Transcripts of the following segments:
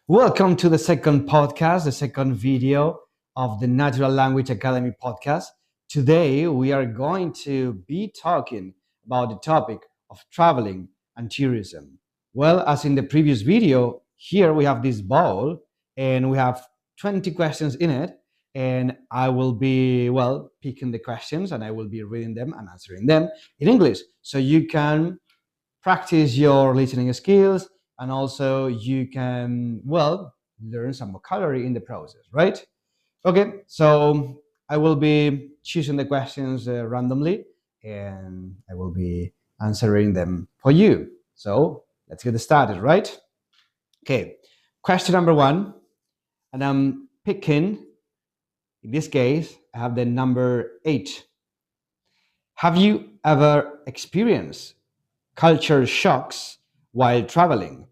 Welcome to the second podcast, the second video of the Natural Language Academy podcast. Today, we are going to be talking about the topic of traveling and tourism. Well, as in the previous video, here we have this bowl and we have 20 questions in it. And I will be, picking the questions and I will be reading them and answering them in English. So you can practice your listening skills and also you can learn some vocabulary in the process, right? Okay, so I will be choosing the questions randomly and I will be answering them for you. So let's get started, right? Okay, question number one, and I'm picking, in this case I have the number 8. Have you ever experienced culture shocks while traveling?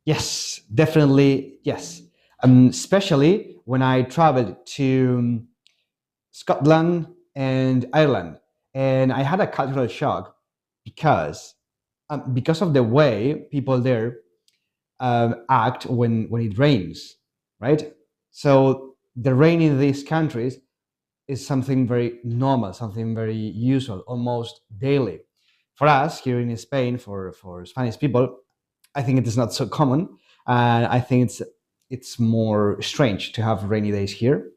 Yes, definitely yes. Especially when I traveled to Scotland and Ireland, and I had a cultural shock because of the way people there act when it rains, right? So the rain in these countries is something very normal, something very usual, almost daily. For us here in Spain, for Spanish people, I think it is not so common, and I think it's more strange to have rainy days here.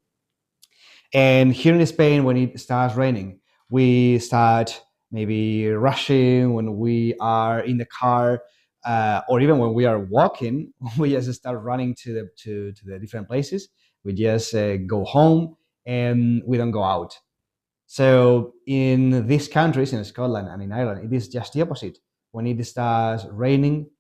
And here in Spain, when it starts raining, we start maybe rushing when we are in the car, or even when we are walking. We just start running to the different places. We just go home and we don't go out. So in these countries, in Scotland and in Ireland, it is just the opposite. When it starts raining,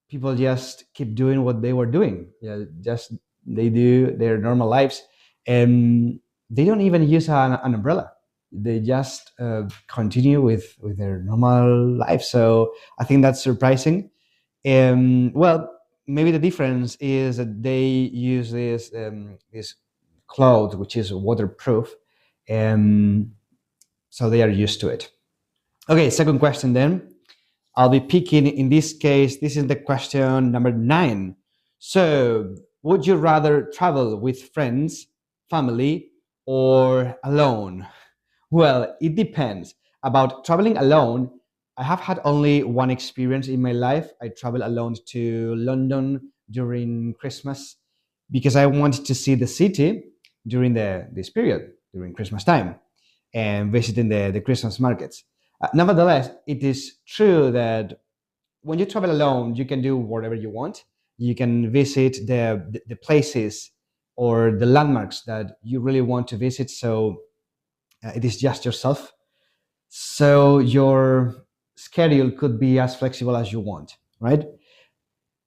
people just keep doing what they were doing. Yeah, just they do their normal lives, and they don't even use an umbrella. They just continue with their normal life. So I think that's surprising. Maybe the difference is that they use this cloth which is waterproof, and so they are used to it. Okay, second question then. I'll be picking, in this case, this is the question number 9. So, would you rather travel with friends, family, or alone? Well, it depends. About traveling alone, I have had only one experience in my life. I traveled alone to London during Christmas because I wanted to see the city during this period, during Christmas time, and visiting the Christmas markets. Nevertheless, it is true that when you travel alone, you can do whatever you want. You can visit the places or the landmarks that you really want to visit. So it is just yourself. So your schedule could be as flexible as you want, right?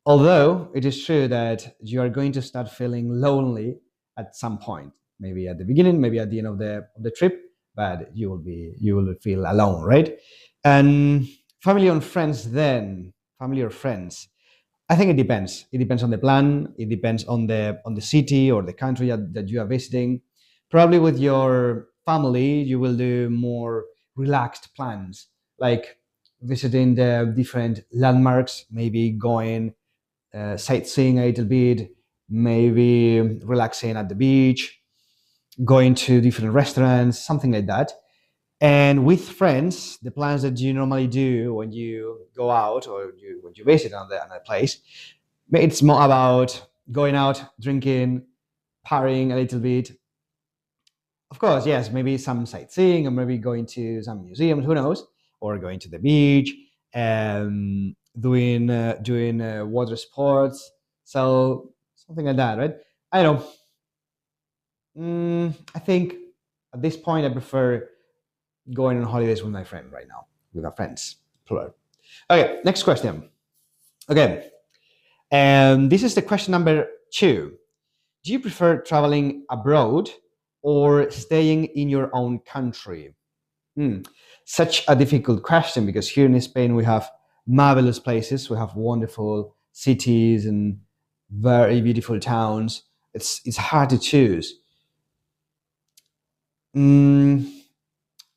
Although it is true that you are going to start feeling lonely at some point, maybe at the beginning, maybe at the end of the trip, but you will feel alone, right? And family and friends then, family or friends. I think it depends. It depends on the plan. It depends on the city or the country that you are visiting. Probably with your family, you will do more relaxed plans, like visiting the different landmarks, maybe going sightseeing a little bit, maybe relaxing at the beach, going to different restaurants, something like that. And with friends, the plans that you normally do when you go out or when you visit on a place, it's more about going out, drinking, partying a little bit. Of course, yes, maybe some sightseeing or maybe going to some museums, who knows, or going to the beach, doing water sports, so something like that, right? I don't know. I think at this point I prefer going on holidays with my friend right now, with our friends, plural. Okay, next question. Okay, and this is the question number 2. Do you prefer traveling abroad or staying in your own country? Hmm. Such a difficult question because here in Spain we have marvelous places, we have wonderful cities and very beautiful towns. It's hard to choose. Mm,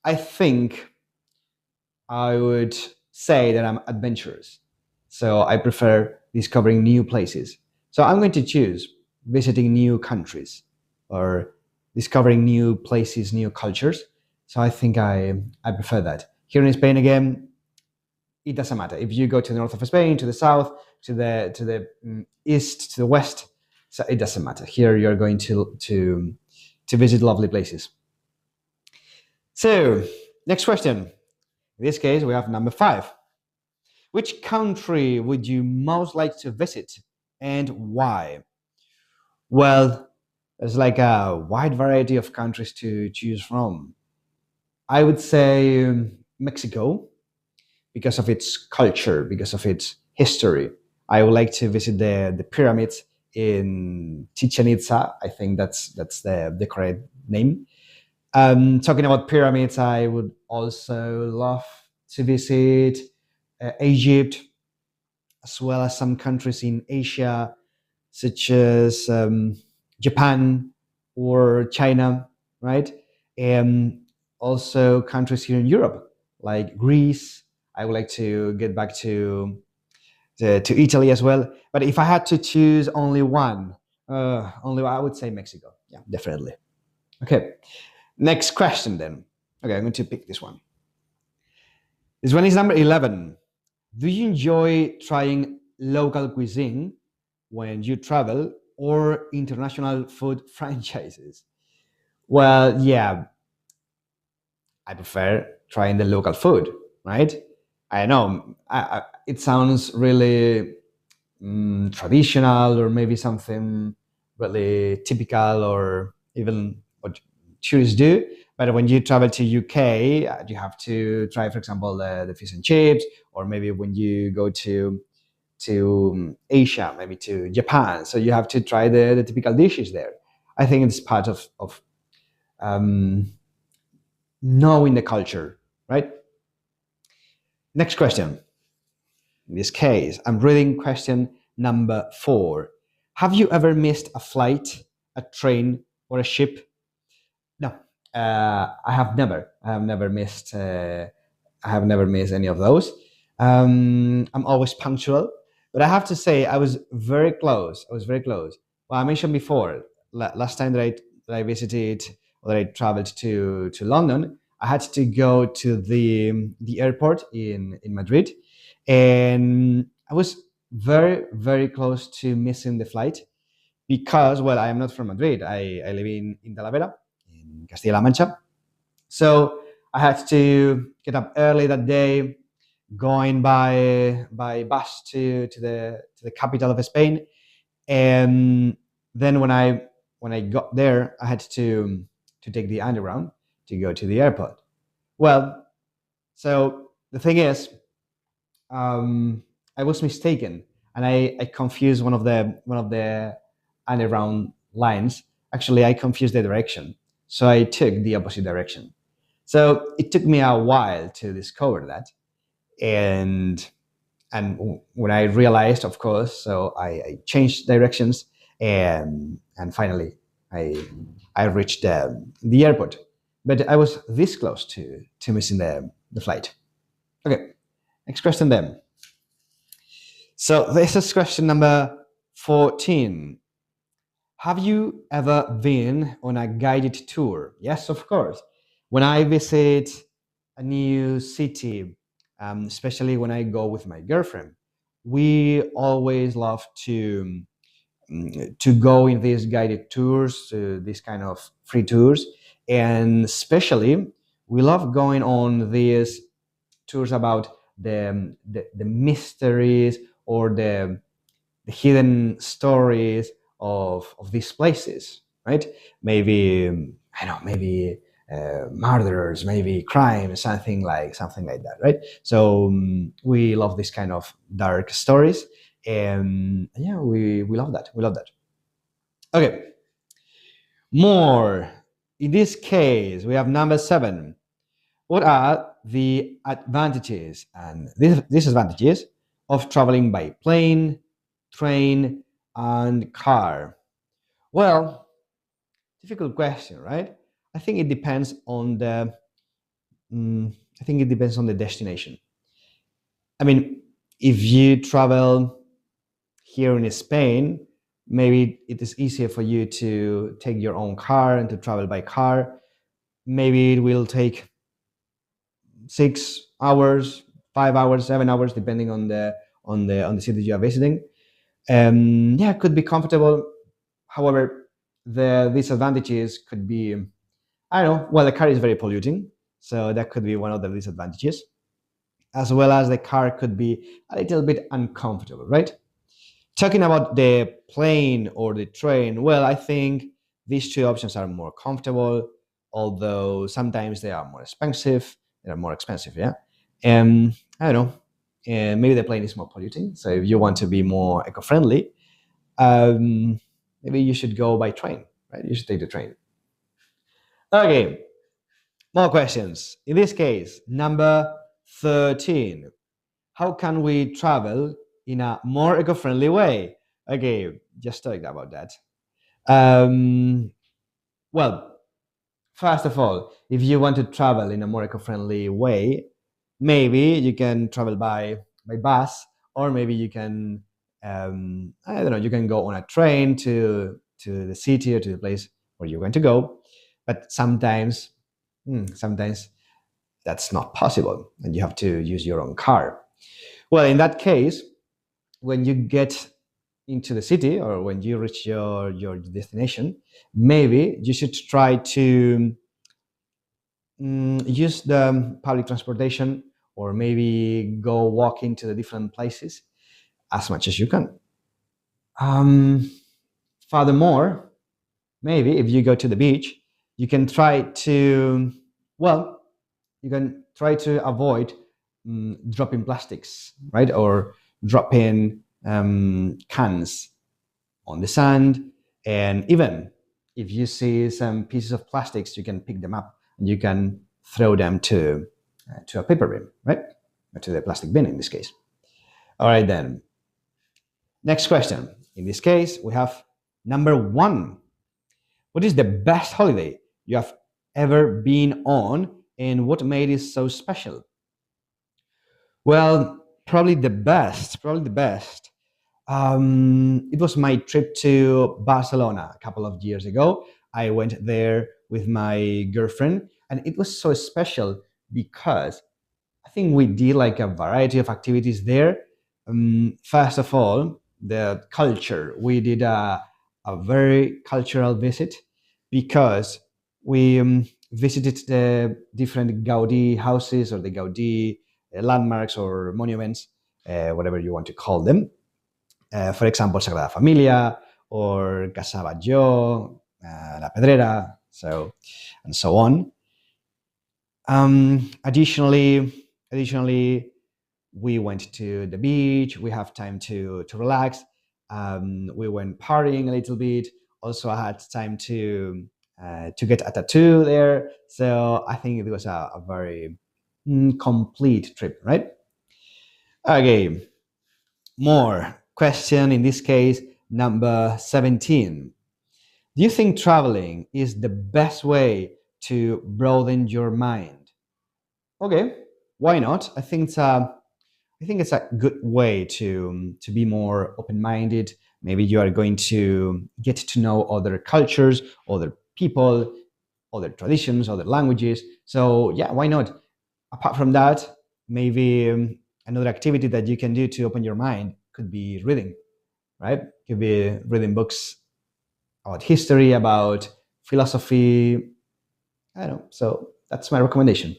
I think I would say that I'm adventurous, so I prefer discovering new places. So I'm going to choose visiting new countries or discovering new places, new cultures. So I think I prefer that. Here in Spain again, it doesn't matter if you go to the north of Spain, to the south, to the east, to the west. So it doesn't matter. Here you're going to visit lovely places. So next question. In this case, we have number 5. Which country would you most like to visit and why? Well, there's like a wide variety of countries to choose from. I would say Mexico, because of its culture, because of its history. I would like to visit the pyramids in Chichen Itza. I think that's the correct name. Talking about pyramids, I would also love to visit Egypt, as well as some countries in Asia, such as Japan or China, right? And also countries here in Europe, like Greece. I would like to get back to Italy as well. But if I had to choose only one, I would say Mexico. Yeah, definitely. Okay, next question then. Okay, I'm going to pick this one. This one is number 11. Do you enjoy trying local cuisine when you travel or international food franchises? Well, yeah, I prefer trying the local food, right? I know it sounds really traditional or maybe something really typical or even what tourists do. But when you travel to UK, you have to try, for example, the fish and chips, or maybe when you go to Asia, maybe to Japan. So you have to try the typical dishes there. I think it's part of knowing the culture, right? Next question. In this case, I'm reading question number 4. Have you ever missed a flight, a train, or a ship? No, I have never. I have never missed. I have never missed any of those. I'm always punctual, but I have to say I was very close. I was very close. Well, I mentioned before last time that I visited or that I traveled to London. I had to go to the airport in Madrid, and I was very very close to missing the flight because, well, I am not from Madrid. I live in Talavera, in Castilla-La Mancha. So I had to get up early that day, going by bus to the capital of Spain, and then when I got there, I had to take the underground to go to the airport. Well, so the thing is, I was mistaken, and I confused one of the underground lines. Actually, I confused the direction, so I took the opposite direction. So it took me a while to discover that, and when I realized, of course, so I changed directions, and finally I reached the airport. But I was this close to missing the flight. Okay, next question then. So this is question number 14. Have you ever been on a guided tour? Yes, of course. When I visit a new city, especially when I go with my girlfriend, we always love to go in these guided tours, these kind of free tours, and especially we love going on these tours about the mysteries or the hidden stories of these places, right? Maybe I don't know, maybe murderers, maybe crime, something like that, right? So we love this kind of dark stories, and yeah, we love that. We love that. Okay, more. In this case, we have number 7. What are the advantages and disadvantages of traveling by plane, train, and car? Well, difficult question, right? I think it depends on the destination. I mean, if you travel here in Spain, maybe it is easier for you to take your own car and to travel by car. Maybe it will take 6 hours, 5 hours, 7 hours, depending on the city you are visiting. Yeah, it could be comfortable. However, the disadvantages could be, I don't know, well, the car is very polluting, so that could be one of the disadvantages, as well as the car could be a little bit uncomfortable, right? Talking about the plane or the train, well, I think these two options are more comfortable, although sometimes they are more expensive. They are more expensive, yeah. I don't know. And maybe the plane is more polluting. So if you want to be more eco-friendly, maybe you should go by train, right? You should take the train. Okay, more questions. In this case, number 13. How can we travel in a more eco-friendly way? Okay, just talking about that. Well, first of all, if you want to travel in a more eco-friendly way, maybe you can travel by bus, or maybe you can, I don't know, you can go on a train to the city or to the place where you're going to go. But sometimes that's not possible, and you have to use your own car. Well, in that case, when you get into the city or when you reach your destination, maybe you should try to use the public transportation, or maybe go walking to the different places as much as you can. Um, Furthermore, maybe if you go to the beach, you can try to, well, you can try to avoid dropping plastics, right? Or dropping cans on the sand. And even if you see some pieces of plastics, you can pick them up and you can throw them to a paper bin, right? Or to the plastic bin in this case. All right, then. Next question. In this case, we have number 1. What is the best holiday you have ever been on, and what made it so special? Well, probably the best. It was my trip to Barcelona a couple of years ago. I went there with my girlfriend, and it was so special because I think we did like a variety of activities there. First of all, the culture. We did a very cultural visit because we visited the different Gaudi houses, or the Gaudi landmarks or monuments, whatever you want to call them. For example, Sagrada Familia or Casa Batlló, La Pedrera, and so on. Additionally, we went to the beach. We have time to relax. We went partying a little bit. Also, I had time to get a tattoo there. So I think it was a very complete trip, right? Okay, more question. In this case, number 17. Do you think traveling is the best way to broaden your mind? Okay, why not? I think it's a good way to be more open-minded. Maybe you are going to get to know other cultures, other people, other traditions, other languages. So yeah, why not? Apart from that, maybe another activity that you can do to open your mind could be reading, right? Could be reading books about history, about philosophy. I don't know. So that's my recommendation.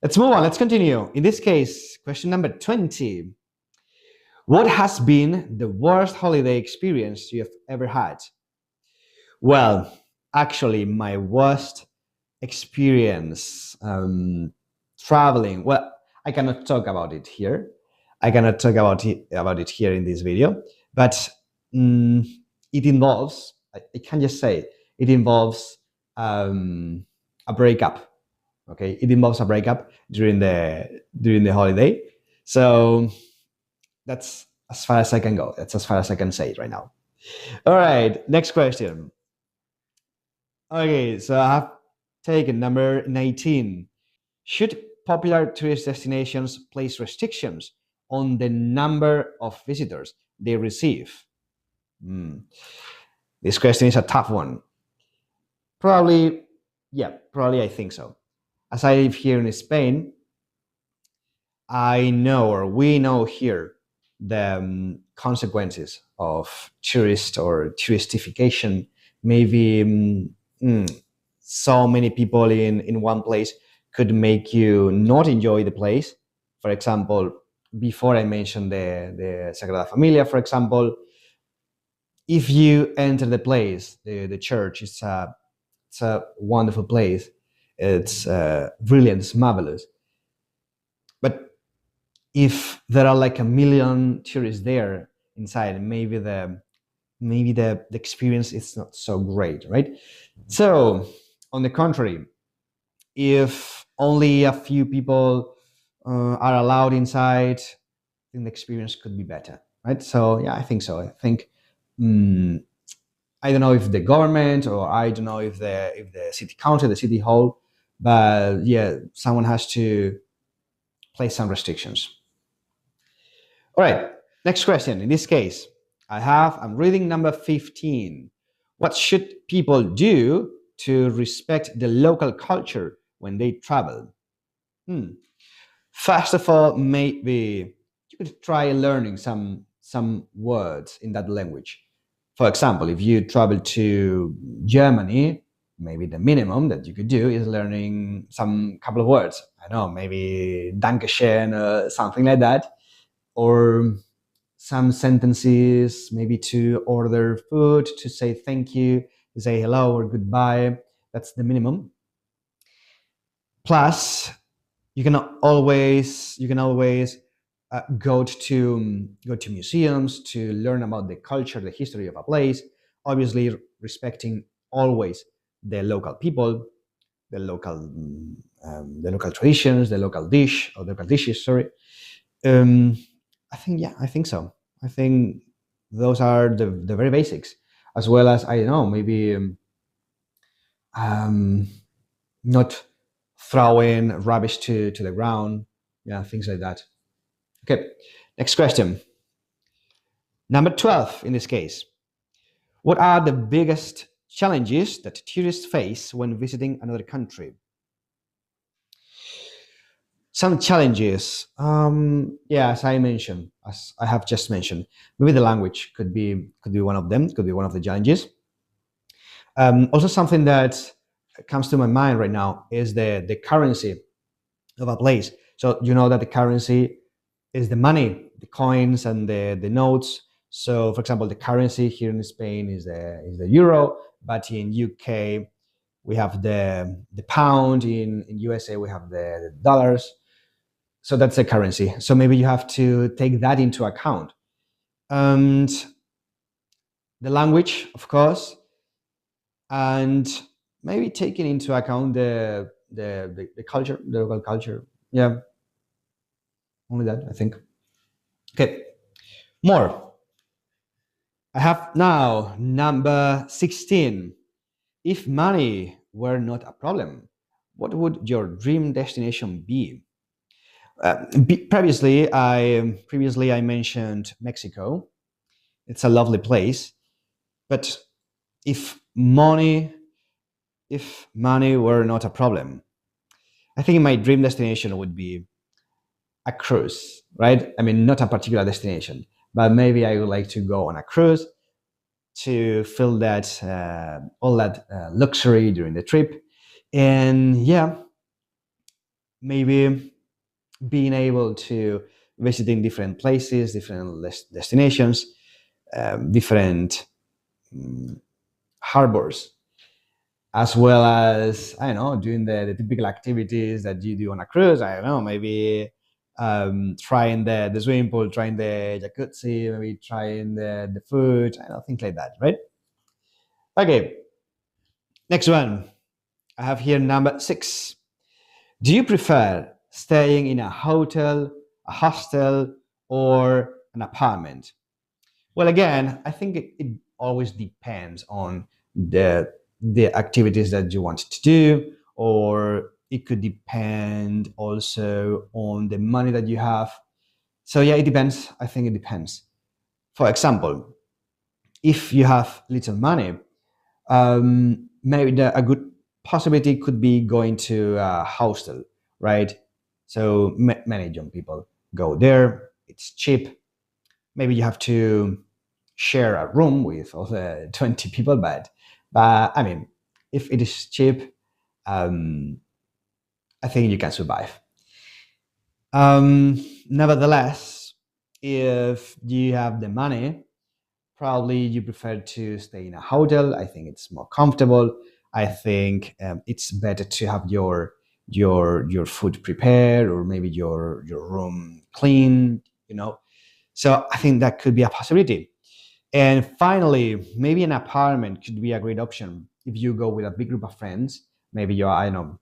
Let's move on. Let's continue. In this case, question number 20. What has been the worst holiday experience you have ever had? Well, actually, my worst experience traveling. Well, I cannot talk about it here. I cannot talk about it here in this video. But it involves. I can just say it involves a breakup. Okay, it involves a breakup during the holiday. So that's as far as I can go. That's as far as I can say it right now. All right, next question. Okay, so I have taken number 19. Should popular tourist destinations place restrictions on the number of visitors they receive? This question is a tough one. Probably I think so. As I live here in Spain, I know, or we know here, the consequences of tourist or touristification. Maybe so many people in one place could make you not enjoy the place. For example, before I mentioned the Sagrada Familia, for example, if you enter the place, the church, it's a wonderful place. It's brilliant, it's marvelous. But if there are like a million tourists there inside, maybe the experience is not so great, right? So, on the contrary, if only a few people are allowed inside, then the experience could be better, right? So, yeah, I think so. I think I don't know if the government, or I don't know if the city council, the city hall, but yeah, someone has to place some restrictions. All right, next question. In this case, I'm reading number 15. What should people do to respect the local culture when they travel? First of all, maybe you could try learning some words in that language. For example, if you travel to Germany, maybe the minimum that you could do is learning some couple of words. I don't know, maybe Dankeschön or something like that, or some sentences, maybe to order food, to say thank you, to say hello or goodbye. That's the minimum. Plus, you can always go to museums to learn about the culture, the history of a place. Obviously, respecting always the local people, the local traditions, the local dishes. Sorry. I think so. I think those are the very basics, as well as, I don't know, maybe not throwing rubbish to the ground. Yeah, things like that. Okay, next question. Number 12 in this case. What are the biggest challenges that tourists face when visiting another country? Some challenges, as I have just mentioned, maybe the language could be one of them, could be one of the challenges. Also, something that comes to my mind right now is the currency of a place. So you know that the currency is the money, the coins and the notes. So, for example, the currency here in Spain is the euro, but in UK we have the pound. In USA we have the dollars. So that's the currency. So maybe you have to take that into account. And the language, of course, and maybe taking into account the culture, the local culture. Yeah, only that, I think. Okay, more. I have now number 16. If money were not a problem, what would your dream destination be? Previously, I mentioned Mexico. It's a lovely place, but if money were not a problem, I think my dream destination would be a cruise, right? I mean, not a particular destination, but maybe I would like to go on a cruise to feel that all that luxury during the trip, and yeah, maybe being able to visiting different places, different destinations, different harbors, as well as, I don't know, doing the typical activities that you do on a cruise. I don't know, maybe trying the swimming pool, trying the jacuzzi, maybe trying the food, I don't know, things like that, right? Okay, next one. I have here number 6. Do you prefer staying in a hotel, a hostel, or an apartment? Well, again, I think it always depends on the activities that you want to do, or it could depend also on the money that you have. So yeah, it depends. I think it depends. For example, if you have little money, maybe a good possibility could be going to a hostel, right? So many young people go there. It's cheap. Maybe you have to share a room with other 20 people, but I mean, if it is cheap, I think you can survive. Nevertheless, if you have the money, probably you prefer to stay in a hotel. I think it's more comfortable. I think it's better to have your food prepared, or maybe your room clean. So I think that could be a possibility. And finally, maybe an apartment could be a great option if you go with a big group of friends. Maybe you're, I don't know,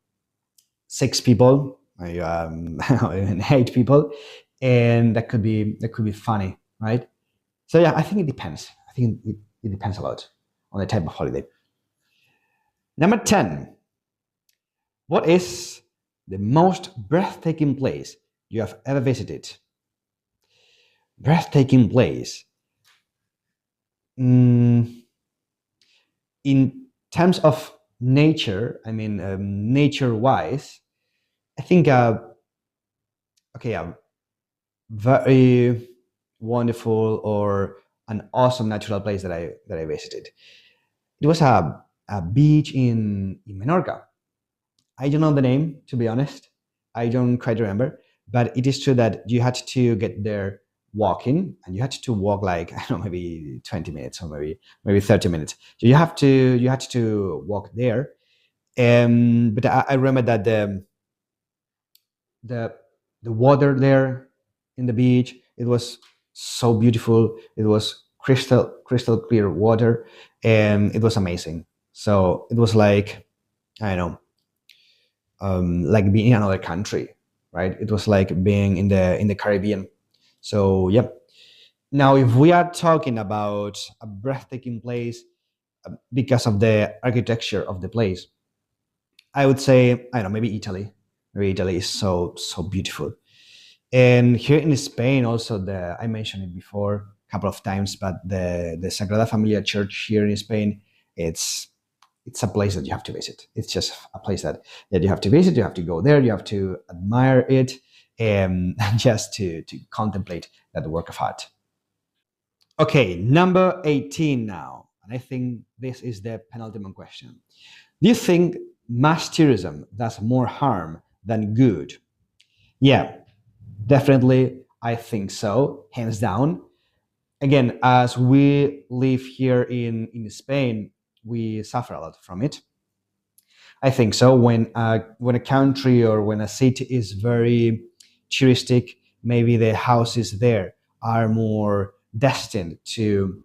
6 people, or you even 8 people, and that could be funny, right? So yeah, I think it depends. I think it depends a lot on the type of holiday. Number 10. What is the most breathtaking place you have ever visited? Breathtaking place. In terms of nature, I mean, nature-wise, I think, okay, a very wonderful or an awesome natural place that I visited. It was a beach in Menorca. I don't know the name, to be honest. I don't quite remember, but it is true that you had to get there walking, and you had to walk like, I don't know, maybe 20 minutes, or maybe 30 minutes. So you had to walk there. But I remember that the the water there in the beach, it was so beautiful. It was crystal clear water, and it was amazing. So it was like, I don't know, like being in another country, right? It was like being in the Caribbean. So yep. Now, if we are talking about a breathtaking place because of the architecture of the place, I would say, I don't know, maybe Italy. Maybe Italy is so beautiful. And here in Spain, also, I mentioned it before a couple of times, but the Sagrada Familia Church here in Spain, it's a place that you have to visit. It's just a place that you have to visit. You have to go there. You have to admire it, and just to contemplate that work of art. Okay, number 18 now, and I think this is the penultimate question. Do you think mass tourism does more harm than good? Yeah, definitely, I think so, hands down. Again, as we live here in Spain, we suffer a lot from it. I think so. When a country or when a city is very touristic, maybe the houses there are more destined to,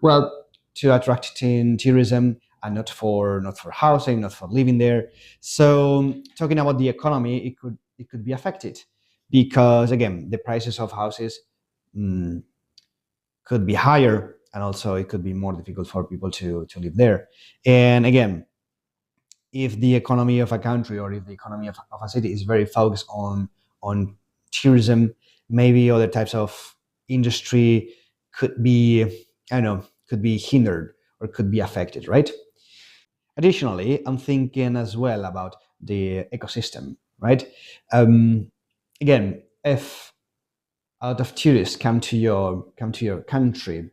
well, to attracting tourism, and not for housing, not for living there. So talking about the economy, it could be affected, because again, the prices of houses, mm, could be higher, and also it could be more difficult for people to live there. And again, if the economy of a country, or if the economy of a city is very focused on tourism, maybe other types of industry could be, I don't know, could be hindered, or could be affected, right? Additionally, I'm thinking as well about the ecosystem, right? Um, Again, if a lot of tourists come to your country,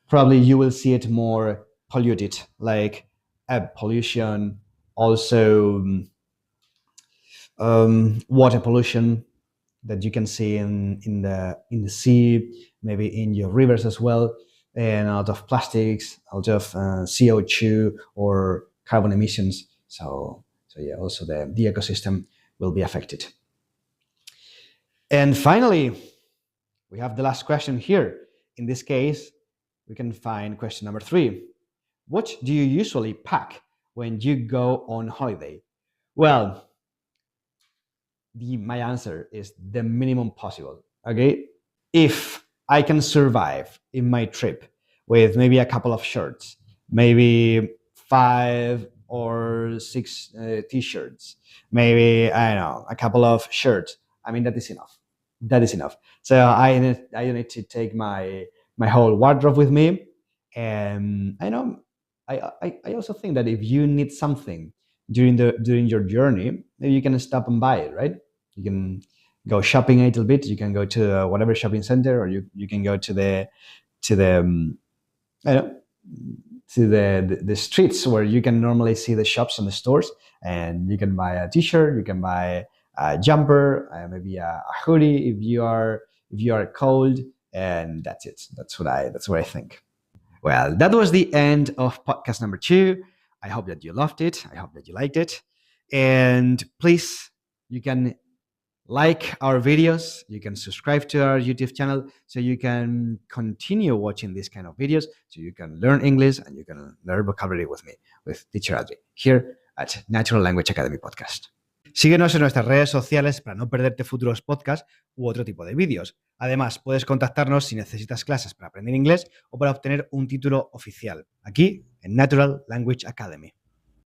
probably you will see it more polluted, like air pollution, also water pollution that you can see in the sea, maybe in your rivers as well, and a lot of plastics, a lot of CO2 or carbon emissions. So yeah, also the ecosystem will be affected. And finally, we have the last question here. In this case, we can find question number 3. What do you usually pack when you go on holiday? Well, my answer is the minimum possible. Okay, if I can survive in my trip with maybe a couple of shirts, maybe 5 or 6 t-shirts, maybe, I don't know, a couple of shirts, I mean, that is enough. That is enough. So I don't need to take my whole wardrobe with me. And I also think that if you need something during your journey, maybe you can stop and buy it, right? You can go shopping a little bit. You can go to whatever shopping center, or you can go to the I don't know, to the streets where you can normally see the shops and the stores, and you can buy a t-shirt, you can buy a jumper, maybe a hoodie if you are cold, and that's it. That's what I think. Well, that was the end of podcast number 2. I hope that you loved it. I hope that you liked it. And please, you can like our videos, you can subscribe to our YouTube channel so you can continue watching these kind of videos, so you can learn English and you can learn vocabulary with me, with teacher Adri, here at Natural Language Academy Podcast. Síguenos en nuestras redes sociales para no perderte futuros podcasts u otro tipo de vídeos. Además, puedes contactarnos si necesitas clases para aprender inglés o para obtener un título oficial, aquí en Natural Language Academy.